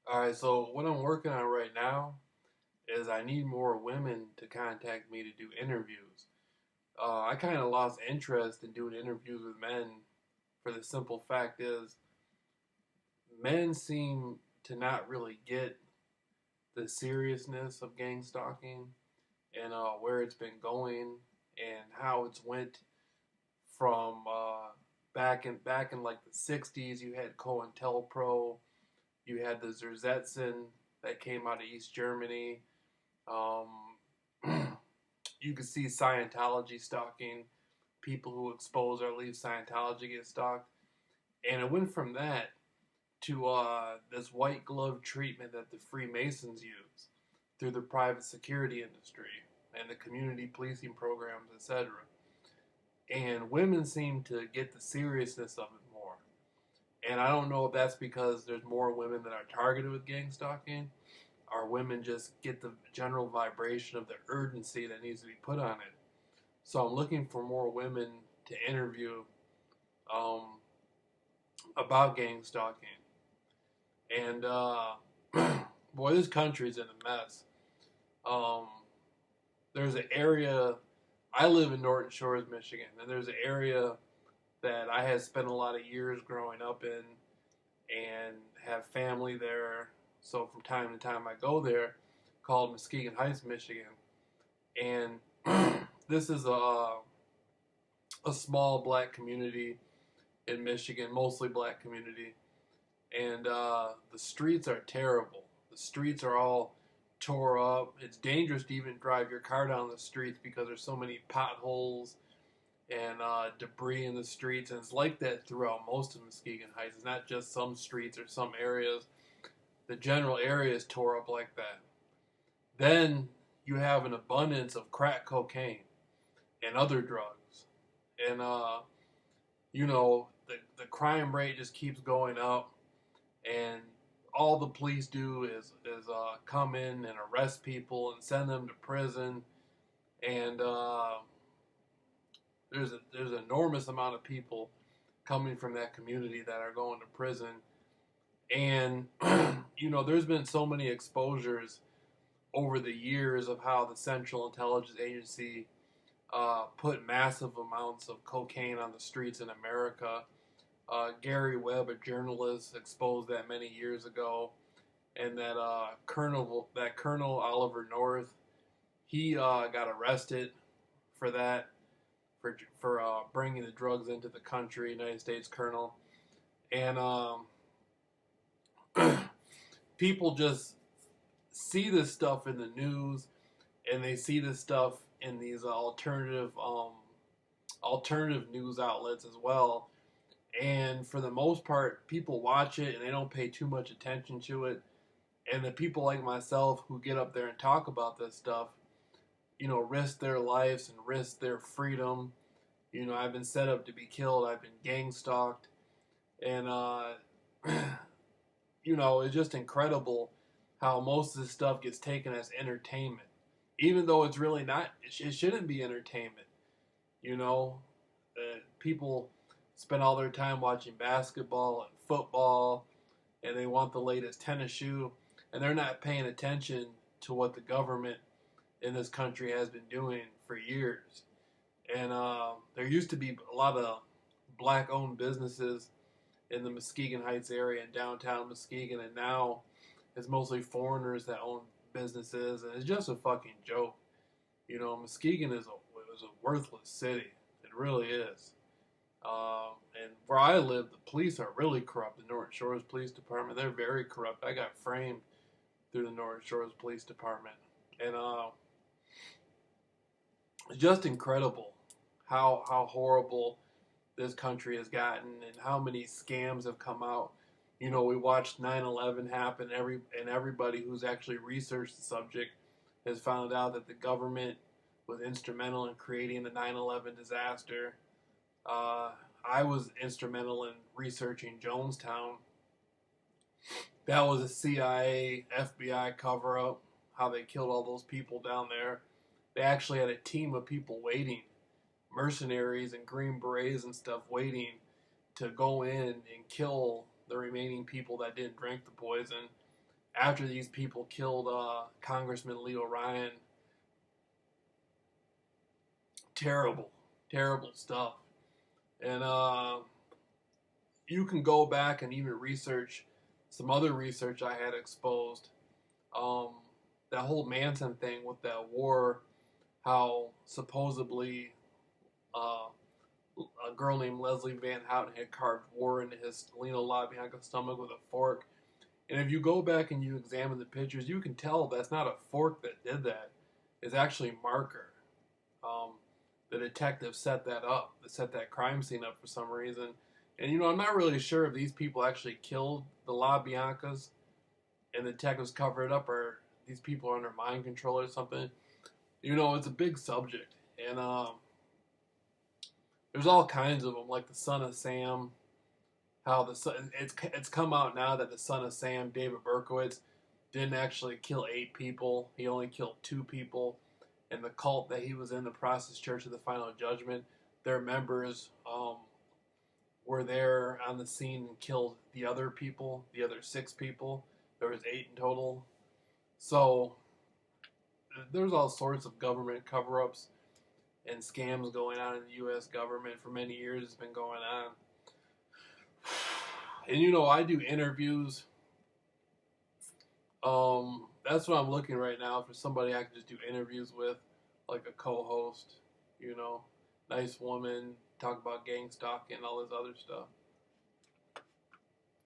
All right, so what I'm working on right now is I need more women to contact me to do interviews. I kind of lost interest in doing interviews with men for the simple fact is men seem to not really get the seriousness of gang stalking and where it's been going and how it's went from back in like the '60s. You had COINTELPRO, you had the Zersetzen that came out of East Germany. Um, you could see Scientology stalking, people who expose or leave Scientology get stalked, and it went from that to this white glove treatment that the Freemasons use through the private security industry and the community policing programs, etc. And women seem to get the seriousness of it more. And I don't know if that's because there's more women that are targeted with gang stalking, or women just get the general vibration of the urgency that needs to be put on it. So I'm looking for more women to interview um, about gang stalking. And boy, this country's in a mess. Um, there's an area. I live in Norton Shores, Michigan, and there's an area that I had spent a lot of years growing up in, and have family there. So from time to time, I go there, called Muskegon Heights, Michigan, and this is a small black community in Michigan, mostly black community, and the streets are terrible. The streets are all tore up. It's dangerous to even drive your car down the streets because there's so many potholes and debris in the streets, and it's like that throughout most of Muskegon Heights. It's not just some streets or some areas. The general area is tore up like that. Then you have an abundance of crack cocaine and other drugs, and the crime rate just keeps going up, and all the police do is come in and arrest people and send them to prison, and there's an enormous amount of people coming from that community that are going to prison, and there's been so many exposures over the years of how the Central Intelligence Agency put massive amounts of cocaine on the streets in America. Gary Webb, a journalist, exposed that many years ago, and that Colonel Oliver North, he got arrested for that, for bringing the drugs into the country, United States Colonel, and people just see this stuff in the news, and they see this stuff in these alternative news outlets as well. And for the most part, people watch it and they don't pay too much attention to it. And the people like myself who get up there and talk about this stuff, risk their lives and risk their freedom. I've been set up to be killed. I've been gang stalked, and it's just incredible how most of this stuff gets taken as entertainment, even though it's really not. It shouldn't be entertainment. People spend all their time watching basketball and football, and they want the latest tennis shoe, and they're not paying attention to what the government in this country has been doing for years. And there used to be a lot of black-owned businesses in the Muskegon Heights area in downtown Muskegon, and now it's mostly foreigners that own businesses, and it's just a fucking joke. Muskegon is a worthless city. It really is. And where I live, the police are really corrupt. The Norton Shores Police Department, they're very corrupt. I got framed through the Norton Shores Police Department, and it's just incredible how horrible this country has gotten and how many scams have come out. We watched 9/11 happen, and everybody who's actually researched the subject has found out that the government was instrumental in creating the 9/11 disaster. I was instrumental in researching Jonestown. That was a CIA, FBI cover up, how they killed all those people down there. They actually had a team of people waiting, mercenaries and Green Berets and stuff, waiting to go in and kill the remaining people that didn't drink the poison. after these people killed Congressman Leo Ryan. Terrible, terrible stuff. And you can go back and even research some other research I had exposed. Um, that whole Manson thing with that war, how supposedly uh, a girl named Leslie Van Houten had carved war into his Leno-LaBianca's stomach with a fork. And if you go back and you examine the pictures, you can tell that's not a fork that did that. It's actually marker. Um, the detective set that up. They set that crime scene up for some reason. And I'm not really sure if these people actually killed the LaBiancas and the detectives covered it up, or these people are under mind control or something. It's a big subject, and there's all kinds of them, like the Son of Sam. How it's come out now that the Son of Sam, David Berkowitz, didn't actually kill 8 people. He only killed 2 people. And the cult that he was in, the Process Church of the Final Judgment, their members were there on the scene and killed the other people, the other 6 people. There was 8 in total. So there's all sorts of government cover-ups and scams going on in the U.S. government for many years. It's been going on. And I do interviews. That's what I'm looking right now for somebody I can just do interviews with, like a co-host. Nice woman, talk about gang stalking and all this other stuff.